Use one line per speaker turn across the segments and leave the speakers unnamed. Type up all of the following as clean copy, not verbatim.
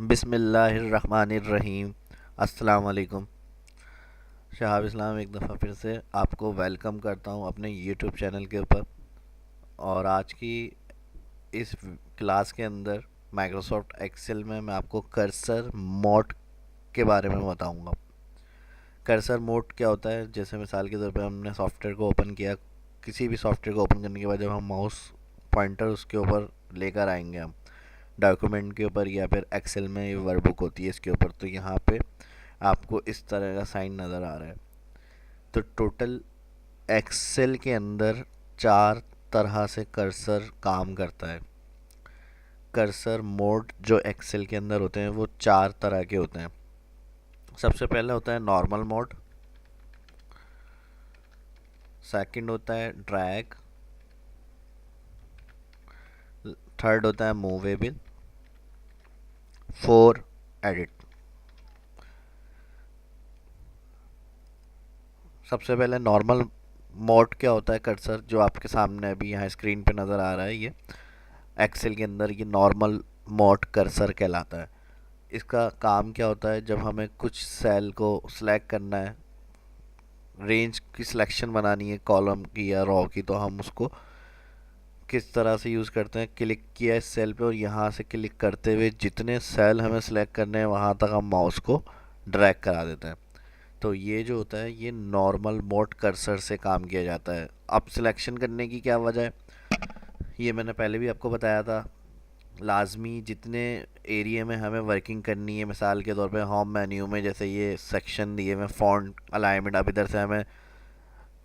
बिस्मिल्लाहिर्रहमानिर्रहीम। अस्सलाम वालेकुम। शहाब इस्लाम एक दफ़ा फिर से आपको वेलकम करता हूँ अपने यूट्यूब चैनल के ऊपर। और आज की इस क्लास के अंदर माइक्रोसॉफ्ट एक्सेल में मैं आपको कर्सर मोड के बारे में बताऊँगा। कर्सर मोड क्या होता है? जैसे मिसाल के तौर पे हमने सॉफ्टवेयर को ओपन किया, किसी भी सॉफ्टवेयर को ओपन करने के बाद जब हम माउस पॉइंटर उसके ऊपर लेकर आएंगे, हम डॉक्यूमेंट के ऊपर या फिर एक्सेल में ये वर्कबुक होती है इसके ऊपर, तो यहाँ पे आपको इस तरह का साइन नज़र आ रहा है। तो टोटल एक्सेल के अंदर 4 तरह से कर्सर काम करता है। कर्सर मोड जो एक्सेल के अंदर होते हैं वो 4 तरह के होते हैं। सबसे पहले होता है नॉर्मल मोड, सेकंड होता है ड्रैग, थर्ड होता है मूवेबल, फोर एडिट। सबसे पहले नॉर्मल मोड क्या होता है? कर्सर जो आपके सामने अभी यहाँ स्क्रीन पे नज़र आ रहा है, ये एक्सेल के अंदर ये नॉर्मल मोड कर्सर कहलाता है। इसका काम क्या होता है? जब हमें कुछ सेल को सिलेक्ट करना है, रेंज की सिलेक्शन बनानी है कॉलम की या रो की, तो हम उसको किस तरह से यूज़ करते हैं? क्लिक किया इस सेल पे और यहाँ से क्लिक करते हुए जितने सेल हमें सिलेक्ट करने हैं वहाँ तक हम माउस को ड्रैग करा देते हैं। तो ये जो होता है ये नॉर्मल मोड कर्सर से काम किया जाता है। अब सिलेक्शन करने की क्या वजह है, ये मैंने पहले भी आपको बताया था। लाजमी जितने एरिया में हमें वर्किंग करनी है, मिसाल के तौर पे होम मेन्यू में जैसे ये सेक्शन दिए हुए फ़ॉन्ट अलाइनमेंट, अब इधर से हमें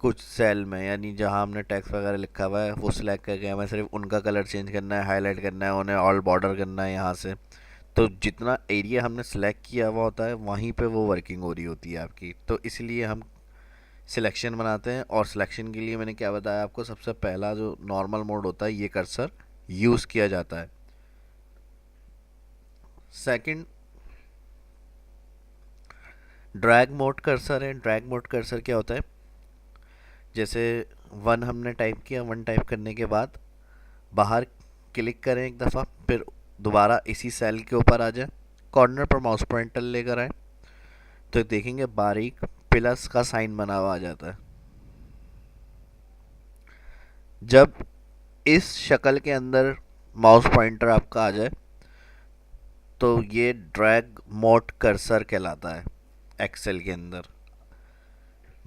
कुछ सेल में यानी जहाँ हमने टेक्स्ट वगैरह लिखा हुआ है वो सिलेक्ट करके हमें सिर्फ उनका कलर चेंज करना है, हाईलाइट करना है, उन्हें ऑल बॉर्डर करना है यहाँ से। तो जितना एरिया हमने सेलेक्ट किया हुआ होता है वहीं पे वो वर्किंग हो रही होती है आपकी। तो इसलिए हम सिलेक्शन बनाते हैं, और सिलेक्शन के लिए मैंने क्या बताया आपको, सबसे पहला जो नॉर्मल मोड होता है ये कर्सर यूज़ किया जाता है। सेकंड ड्रैग मोड कर्सर है। ड्रैग मोड कर्सर क्या होता है? जैसे वन हमने टाइप किया, वन टाइप करने के बाद बाहर क्लिक करें एक दफ़ा, फिर दोबारा इसी सेल के ऊपर आ जाए, कॉर्नर पर माउस पॉइंटर लेकर आए तो देखेंगे बारीक प्लस का साइन बना हुआ आ जाता है। जब इस शक्ल के अंदर माउस पॉइंटर आपका आ जाए तो ये ड्रैग मोड कर्सर कहलाता है। एक्सेल के अंदर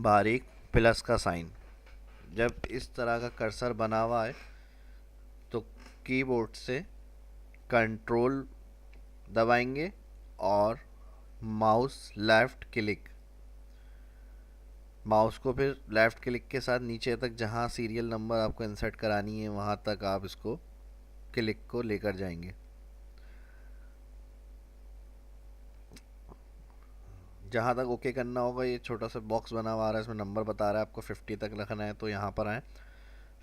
बारीक प्लस का साइन जब इस तरह का कर्सर बना हुआ है तो कीबोर्ड से कंट्रोल दबाएंगे और माउस लेफ़्ट क्लिक, माउस को फिर लेफ़्ट क्लिक के साथ नीचे तक जहां सीरियल नंबर आपको इंसर्ट करानी है वहां तक आप इसको क्लिक को लेकर जाएंगे। जहाँ तक ओके करना होगा ये छोटा सा बॉक्स बना हुआ आ रहा है, इसमें नंबर बता रहा है आपको 50 तक रखना है, तो यहाँ पर आए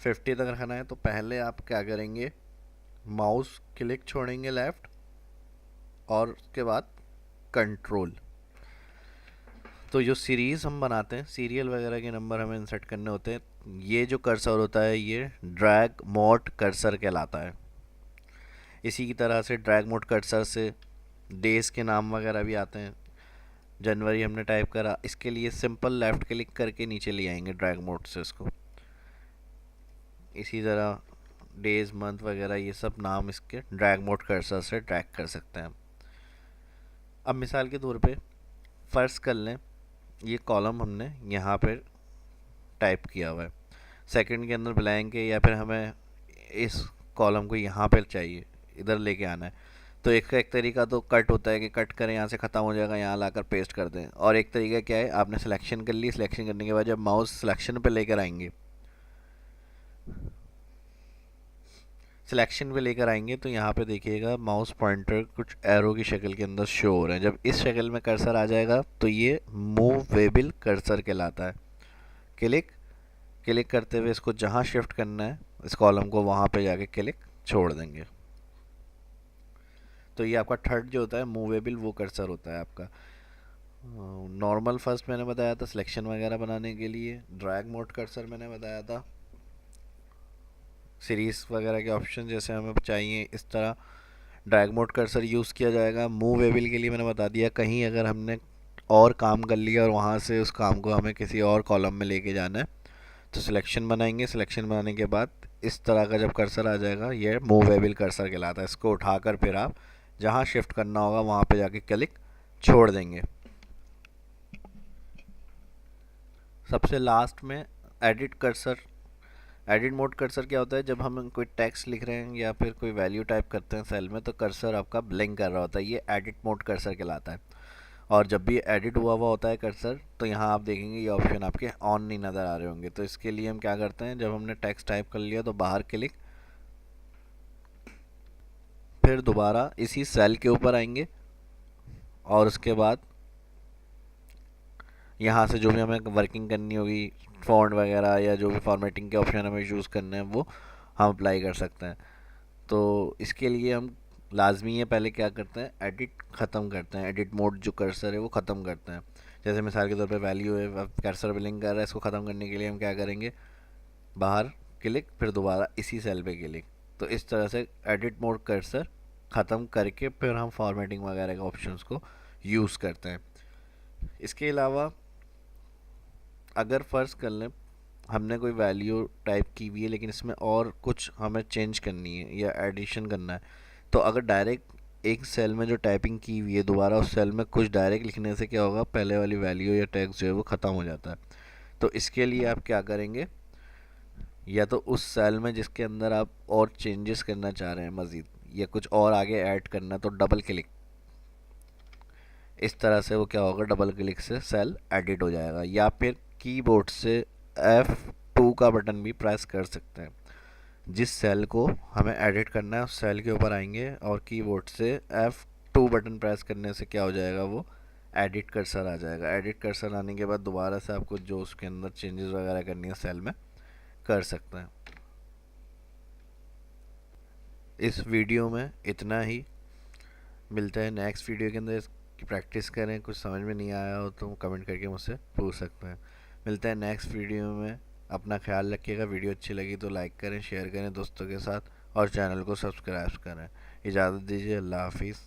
50 तक रखना है तो पहले आप क्या करेंगे, माउस क्लिक छोड़ेंगे लेफ़्ट और उसके बाद कंट्रोल। तो जो सीरीज़ हम बनाते हैं, सीरियल वगैरह के नंबर हमें इंसर्ट करने होते हैं, ये जो कर्सर होता है ये ड्रैग मोड कर्सर कहलाता है। इसी की तरह से ड्रैग मोड कर्सर से डेज़ के नाम वगैरह भी आते हैं। जनवरी हमने टाइप करा, इसके लिए सिंपल लेफ़्ट क्लिक करके नीचे ले आएंगे ड्रैग मोड से इसको। इसी तरह डेज़ मंथ वगैरह ये सब नाम इसके ड्रैग मोड कर्सर से ड्रैग कर सकते हैं। अब मिसाल के तौर पे फ़र्ज़ कर लें ये कॉलम हमने यहाँ पर टाइप किया हुआ है, सेकंड के अंदर ब्लैंक है, या फिर हमें इस कॉलम को यहाँ पर चाहिए, इधर लेके आना है। तो एक तरीका तो कट होता है कि कट करें, यहाँ से ख़त्म हो जाएगा, यहाँ लाकर पेस्ट कर दें। और एक तरीका क्या है, आपने सिलेक्शन कर ली, सिलेक्शन करने के बाद जब माउस सिलेक्शन पे लेकर आएंगे, सिलेक्शन पे लेकर आएंगे तो यहाँ पे देखिएगा माउस पॉइंटर कुछ एरो की शक्ल के अंदर शो हो रहे हैं। जब इस शक्ल में कर्सर आ जाएगा तो ये मूवेबल कर्सर कहलाता है। क्लिक क्लिक करते हुए इसको जहाँ शिफ्ट करना है इस कॉलम को वहाँ पे जाके क्लिक छोड़ देंगे। तो ये आपका थर्ड जो होता है मूवेबल वो कर्सर होता है आपका। नॉर्मल फर्स्ट मैंने बताया था सिलेक्शन वगैरह बनाने के लिए, ड्रैग मोड कर्सर मैंने बताया था सीरीज़ वगैरह के ऑप्शन जैसे हमें चाहिए इस तरह। ड्रैग मोड कर्सर यूज़ किया जाएगा। मूवेबल के लिए मैंने बता दिया, कहीं अगर हमने और काम कर लिया और वहाँ से उस काम को हमें किसी और कॉलम में लेके जाना है तो सिलेक्शन बनाएंगे। सिलेक्शन बनाने के बाद इस तरह का जब कर्सर आ जाएगा, ये मूवेबल कर्सर कहलाता है। इसको उठाकर फिर आप जहाँ शिफ्ट करना होगा वहाँ पे जाके क्लिक छोड़ देंगे। सबसे लास्ट में edit cursor. Edit mode cursor क्या होता है, जब हम कोई टेक्स्ट लिख रहे हैं या फिर कोई वैल्यू टाइप करते हैं सेल में तो कर्सर आपका ब्लिंक कर रहा होता है, ये एडिट मोड कर्सर कहलाता है। और जब भी एडिट हुआ हुआ होता है कर्सर तो यहाँ आप देखेंगे ये ऑप्शन आपके ऑन नहीं नज़र आ रहे होंगे। तो इसके लिए हम क्या करते हैं, जब हमने टेक्स्ट टाइप कर लिया तो बाहर क्लिक, फिर दोबारा इसी सेल के ऊपर आएंगे और उसके बाद यहाँ से जो भी हमें वर्किंग करनी होगी, फॉन्ट वगैरह या जो भी फॉर्मेटिंग के ऑप्शन हमें यूज़ करने हैं वो हम अप्लाई कर सकते हैं। तो इसके लिए हम लाजमी है पहले क्या करते हैं, एडिट ख़त्म करते हैं, एडिट मोड जो कर्सर है वो ख़त्म करते हैं। जैसे मिसाल के तौर पे वैल्यू है, कर्सर बिलिंग कर रहा है, इसको ख़त्म करने के लिए हम क्या करेंगे, बाहर क्लिक, फिर दोबारा इसी सेल पे क्लिक। तो इस तरह से एडिट मोड कर्सर ख़त्म करके फिर हम फॉर्मेटिंग वगैरह के ऑप्शंस को यूज़ करते हैं। इसके अलावा अगर फ़र्ज़ कर लें हमने कोई वैल्यू टाइप की हुई है लेकिन इसमें और कुछ हमें चेंज करनी है या एडिशन करना है, तो अगर डायरेक्ट एक सेल में जो टाइपिंग की हुई है दोबारा उस सेल में कुछ डायरेक्ट लिखने से क्या होगा, पहले वाली वैल्यू या टेक्स्ट जो है वो ख़त्म हो जाता है। तो इसके लिए आप क्या करेंगे, या तो उस सेल में जिसके अंदर आप और चेंजेस करना चाह रहे हैं मज़ीद या कुछ और आगे ऐड करना है तो डबल क्लिक, इस तरह से वो क्या होगा, डबल क्लिक से सेल एडिट हो जाएगा। या फिर कीबोर्ड से F2 का बटन भी प्रेस कर सकते हैं। जिस सेल को हमें एडिट करना है उस सेल के ऊपर आएंगे और कीबोर्ड से F2 बटन प्रेस करने से क्या हो जाएगा, वो एडिट कर्सर आ जाएगा। एडिट कर्सर आने के बाद दोबारा से आपको जो उसके अंदर चेंजेस वगैरह करनी है सेल में कर सकते हैं। इस वीडियो में इतना ही, मिलता है नेक्स्ट वीडियो के अंदर। इसकी प्रैक्टिस करें, कुछ समझ में नहीं आया हो तो कमेंट करके मुझसे पूछ सकते हैं। मिलता है नेक्स्ट वीडियो में। अपना ख्याल रखिएगा। वीडियो अच्छी लगी तो लाइक करें, शेयर करें दोस्तों के साथ और चैनल को सब्सक्राइब करें। इजाज़त दीजिए, अल्लाह हाफिज़।